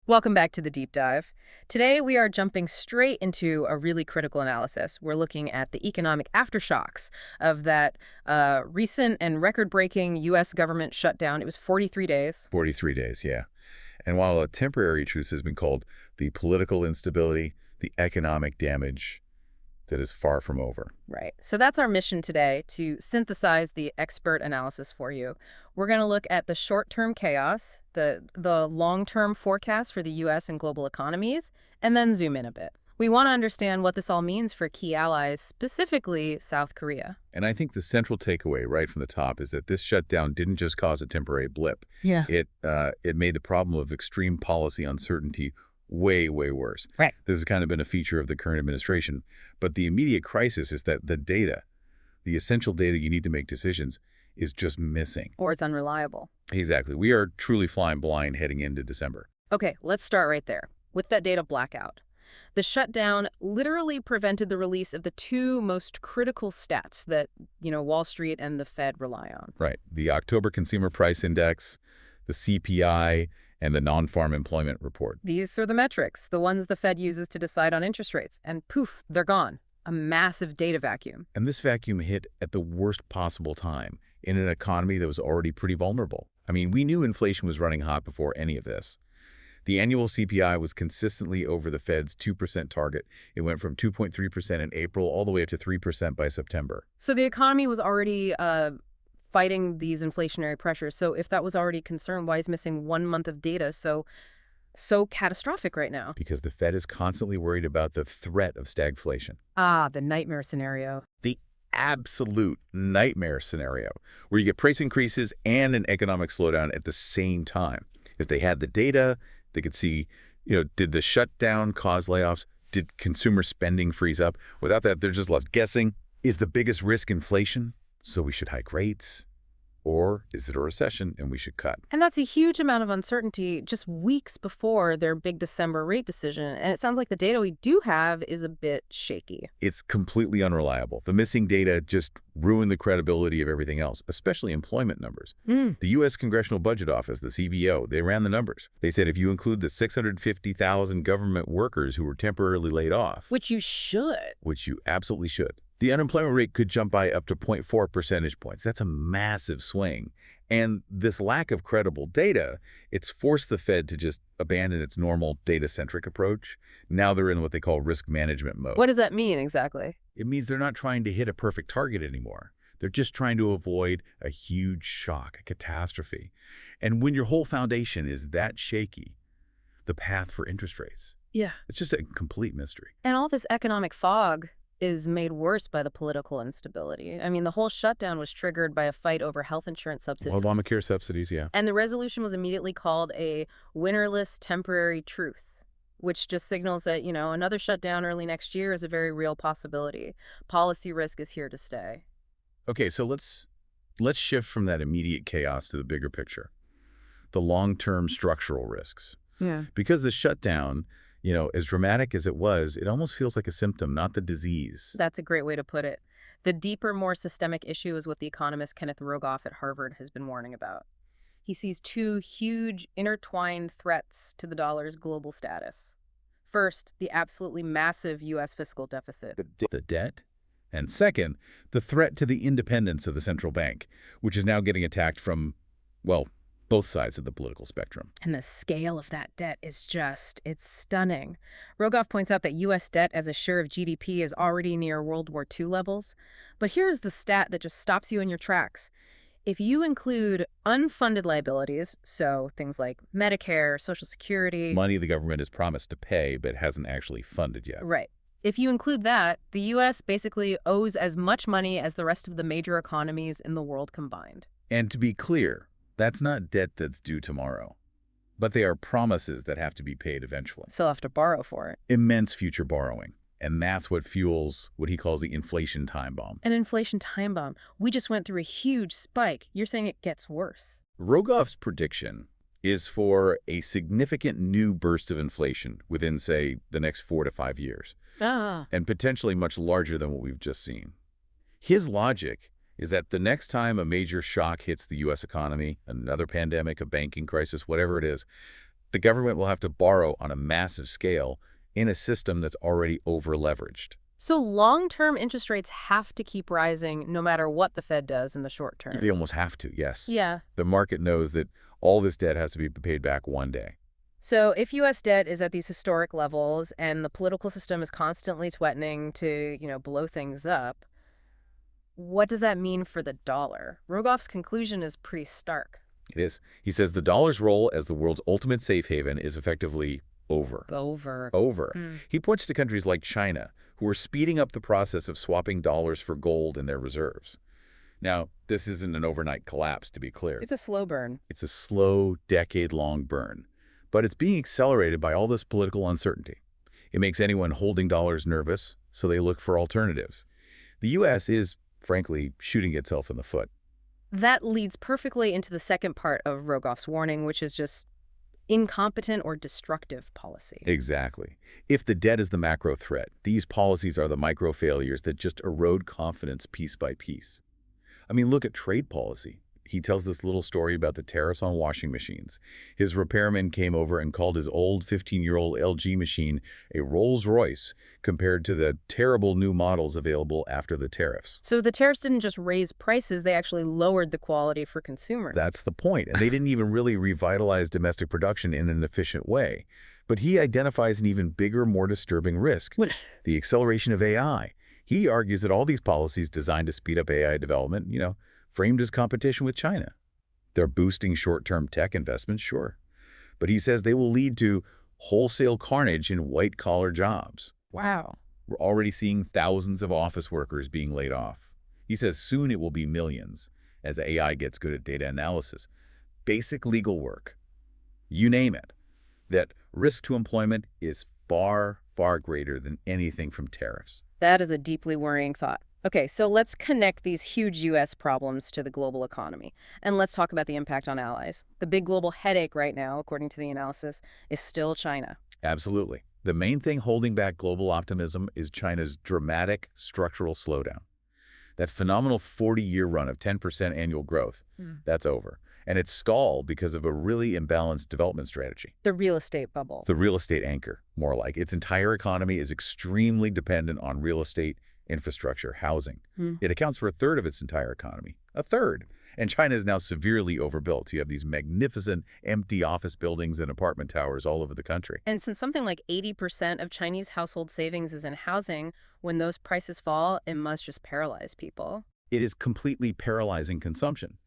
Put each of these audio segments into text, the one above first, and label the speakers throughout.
Speaker 1: Welcome back to the deep dive. Today we are jumping straight into a really critical analysis. We're looking at the economic aftershocks of that recent and record-breaking U.S. government shutdown. It was 43 days.
Speaker 2: 43 days, yeah. And while a temporary truce has been called, the political instability, the economic damage that is far from over.
Speaker 1: Right. So that's our mission today, to synthesize the expert analysis for you. We're going to look at the short-term chaos, the long-term forecast for the U.S. and global economies, and then zoom in a bit. We want to understand what this all means for key allies, specifically South Korea.
Speaker 2: And I think the central takeaway right from the top is that this shutdown didn't just cause a temporary blip.
Speaker 1: Yeah.
Speaker 2: It made the problem of extreme policy uncertainty way, way worse.
Speaker 1: Right.
Speaker 2: This has kind of been a feature of the current administration. But the immediate crisis is that the data, the essential data you need to make decisions, is just missing.
Speaker 1: Or it's unreliable.
Speaker 2: Exactly. We are truly flying blind heading into December.
Speaker 1: Okay, let's start right there with that data blackout. The shutdown literally prevented the release of the two most critical stats that, Wall Street and the Fed rely on.
Speaker 2: Right. The October Consumer Price Index, the CPI, and the non-farm employment report.
Speaker 1: These are the metrics, the ones the Fed uses to decide on interest rates. And poof, they're gone. A massive data vacuum.
Speaker 2: And this vacuum hit at the worst possible time in an economy that was already pretty vulnerable. I mean, we knew inflation was running hot before any of this. The annual CPI was consistently over the Fed's 2% target. It went from 2.3% in April all the way up to 3% by September.
Speaker 1: So the economy was already fighting these inflationary pressures. So if that was already a concern, why is missing 1 month of data so catastrophic right now?
Speaker 2: Because the Fed is constantly worried about the threat of stagflation.
Speaker 1: Ah, the nightmare scenario.
Speaker 2: The absolute nightmare scenario, where you get price increases and an economic slowdown at the same time. If they had the data, they could see, did the shutdown cause layoffs? Did consumer spending freeze up? Without that, they're just left guessing. Is the biggest risk inflation, so we should hike rates? Or is it a recession and we should cut?
Speaker 1: And that's a huge amount of uncertainty just weeks before their big December rate decision. And it sounds like the data we do have is a bit shaky.
Speaker 2: It's completely unreliable. The missing data just ruined the credibility of everything else, especially employment numbers. The U.S. Congressional Budget Office, the CBO, they ran the numbers. They said if you include the 650,000 government workers who were temporarily laid off,
Speaker 1: Which you should.
Speaker 2: which you absolutely should, the unemployment rate could jump by up to 0.4 percentage points. That's a massive swing. And this lack of credible data, it's forced the Fed to just abandon its normal data-centric approach. Now they're in what they call risk management mode.
Speaker 1: What does that mean exactly?
Speaker 2: It means they're not trying to hit a perfect target anymore. They're just trying to avoid a huge shock, a catastrophe. And when your whole foundation is that shaky, the path for interest rates,
Speaker 1: Yeah.
Speaker 2: it's just a complete mystery.
Speaker 1: And all this economic fog is made worse by the political instability. I mean, the whole shutdown was triggered by a fight over health insurance subsidies.
Speaker 2: Obamacare subsidies, yeah.
Speaker 1: And the resolution was immediately called a winnerless temporary truce, which just signals that, another shutdown early next year is a very real possibility. Policy risk is here to stay.
Speaker 2: Okay, so let's shift from that immediate chaos to the bigger picture, the long-term structural risks.
Speaker 1: Yeah.
Speaker 2: Because the shutdown, as dramatic as it was, it almost feels like a symptom, not the disease.
Speaker 1: That's a great way to put it. The deeper, more systemic issue is what the economist Kenneth Rogoff at Harvard has been warning about. He sees two huge intertwined threats to the dollar's global status. First, the absolutely massive U.S. fiscal deficit.
Speaker 2: The debt. And second, the threat to the independence of the central bank, which is now getting attacked from, well, both sides of the political spectrum.
Speaker 1: And the scale of that debt is it's stunning. Rogoff points out that U.S. debt as a share of GDP is already near World War II levels. But here's the stat that just stops you in your tracks. If you include unfunded liabilities, so things like Medicare, Social Security...
Speaker 2: Money the government has promised to pay but hasn't actually funded yet.
Speaker 1: Right. If you include that, the U.S. basically owes as much money as the rest of the major economies in the world combined.
Speaker 2: And to be clear, that's not debt that's due tomorrow, but they are promises that have to be paid eventually.
Speaker 1: Still have to borrow for it.
Speaker 2: Immense future borrowing. And that's what fuels what he calls the inflation time bomb.
Speaker 1: An inflation time bomb. We just went through a huge spike. You're saying it gets worse.
Speaker 2: Rogoff's prediction is for a significant new burst of inflation within, say, the next 4 to 5 years, and potentially much larger than what we've just seen. His logic is that the next time a major shock hits the U.S. economy, another pandemic, a banking crisis, whatever it is, The government will have to borrow on a massive scale in a system that's already over-leveraged.
Speaker 1: So long-term interest rates have to keep rising no matter what the Fed does in the short
Speaker 2: They
Speaker 1: term.
Speaker 2: almost have to, yes.
Speaker 1: Yeah.
Speaker 2: The market knows that all this debt has to be paid back one day.
Speaker 1: So if U.S. debt is at these historic levels and the political system is constantly threatening to, blow things up, what does that mean for the dollar? Rogoff's conclusion is pretty stark.
Speaker 2: It is. He says the dollar's role as the world's ultimate safe haven is effectively over.
Speaker 1: Over.
Speaker 2: Over.
Speaker 1: Hmm.
Speaker 2: He points to countries like China, who are speeding up the process of swapping dollars for gold in their reserves. Now, this isn't an overnight collapse, to be clear.
Speaker 1: It's a slow burn.
Speaker 2: It's a slow, decade-long burn. But it's being accelerated by all this political uncertainty. It makes anyone holding dollars nervous, so they look for alternatives. The U.S. is, frankly, shooting itself in the foot.
Speaker 1: That leads perfectly into the second part of Rogoff's warning, which is just incompetent or destructive policy.
Speaker 2: Exactly. If the debt is the macro threat, these policies are the micro failures that just erode confidence piece by piece. I mean, look at trade policy. He tells this little story about the tariffs on washing machines. His repairman came over and called his old 15-year-old LG machine a Rolls-Royce compared to the terrible new models available after the tariffs.
Speaker 1: So the tariffs didn't just raise prices, they actually lowered the quality for consumers.
Speaker 2: That's the point. And they didn't even really revitalize domestic production in an efficient way. But he identifies an even bigger, more disturbing risk, the acceleration of AI. He argues that all these policies designed to speed up AI development, framed as competition with China. They're boosting short-term tech investments, sure. But he says they will lead to wholesale carnage in white-collar jobs.
Speaker 1: Wow.
Speaker 2: We're already seeing thousands of office workers being laid off. He says soon it will be millions as AI gets good at data analysis. Basic legal work, you name it. That risk to employment is far, far greater than anything from tariffs.
Speaker 1: That is a deeply worrying thought. Okay, so let's connect these huge U.S. problems to the global economy. And let's talk about the impact on allies. The big global headache right now, according to the analysis, is still China.
Speaker 2: Absolutely. The main thing holding back global optimism is China's dramatic structural slowdown. That phenomenal 40-year run of 10% annual growth, that's over. And it's stalled because of a really imbalanced development strategy.
Speaker 1: The real estate bubble.
Speaker 2: The real estate anchor, more like. Its entire economy is extremely dependent on real estate, infrastructure, housing. It accounts for a third of its entire economy. A third. And China is now severely overbuilt. You have these magnificent empty office buildings and apartment towers all over the country.
Speaker 1: And since something like 80% of Chinese household savings is in housing, when those prices fall, it must just paralyze people.
Speaker 2: It is completely paralyzing consumption.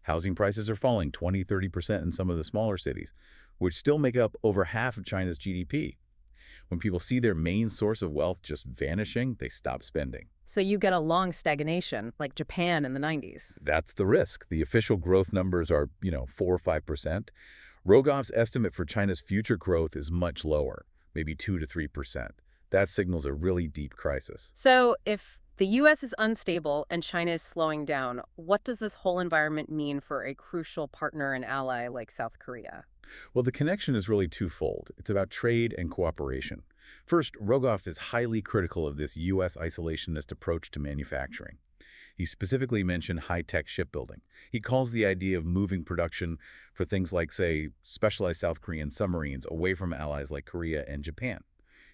Speaker 2: Housing prices are falling 20–30% in some of the smaller cities, which still make up over half of China's GDP. When people see their main source of wealth just vanishing, they stop spending.
Speaker 1: So you get a long stagnation, like Japan in the 90s.
Speaker 2: That's the risk. The official growth numbers are, 4 or 5%. Rogoff's estimate for China's future growth is much lower, maybe 2 to 3%. That signals a really deep crisis.
Speaker 1: So if the U.S. is unstable and China is slowing down, what does this whole environment mean for a crucial partner and ally like South Korea?
Speaker 2: Well, the connection is really twofold. It's about trade and cooperation. First, Rogoff is highly critical of this U.S. isolationist approach to manufacturing. He specifically mentioned high-tech shipbuilding. He calls the idea of moving production for things like, say, specialized South Korean submarines away from allies like Korea and Japan.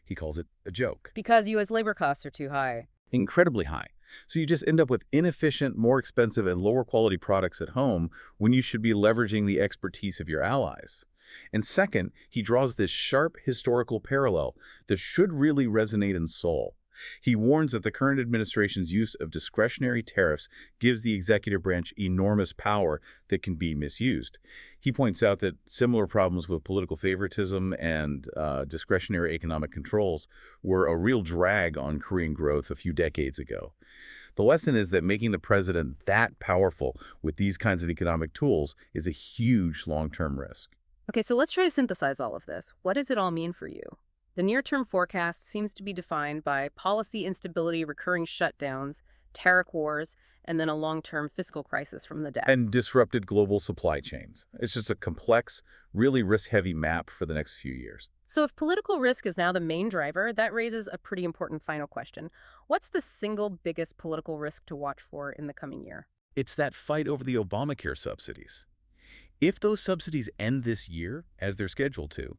Speaker 2: He calls it a joke.
Speaker 1: Because U.S. labor costs are too high.
Speaker 2: Incredibly high. So you just end up with inefficient, more expensive, and lower quality products at home when you should be leveraging the expertise of your allies. And second, he draws this sharp historical parallel that should really resonate in Seoul. He warns that the current administration's use of discretionary tariffs gives the executive branch enormous power that can be misused. He points out that similar problems with political favoritism and discretionary economic controls were a real drag on Korean growth a few decades ago. The lesson is that making the president that powerful with these kinds of economic tools is a huge long-term risk.
Speaker 1: Okay, so let's try to synthesize all of this. What does it all mean for you? The near-term forecast seems to be defined by policy instability, recurring shutdowns, tariff wars, and then a long-term fiscal crisis from the debt.
Speaker 2: And disrupted global supply chains. It's just a complex, really risk-heavy map for the next few years.
Speaker 1: So if political risk is now the main driver, that raises a pretty important final question. What's the single biggest political risk to watch for in the coming year?
Speaker 2: It's that fight over the Obamacare subsidies. If those subsidies end this year, as they're scheduled to,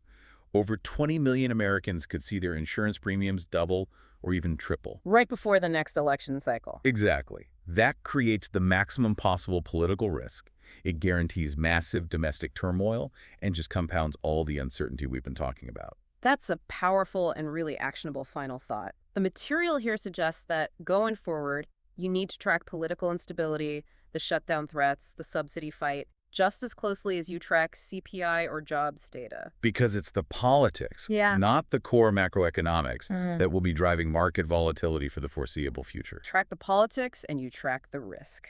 Speaker 2: over 20 million Americans could see their insurance premiums double or even triple.
Speaker 1: Right before the next election cycle.
Speaker 2: Exactly. That creates the maximum possible political risk. It guarantees massive domestic turmoil and just compounds all the uncertainty we've been talking about.
Speaker 1: That's a powerful and really actionable final thought. The material here suggests that going forward, you need to track political instability, the shutdown threats, the subsidy fight, just as closely as you track CPI or jobs data.
Speaker 2: Because it's the politics,
Speaker 1: Yeah.
Speaker 2: not the core macroeconomics,
Speaker 1: Mhm.
Speaker 2: that will be driving market volatility for the foreseeable future.
Speaker 1: Track the politics and you track the risk.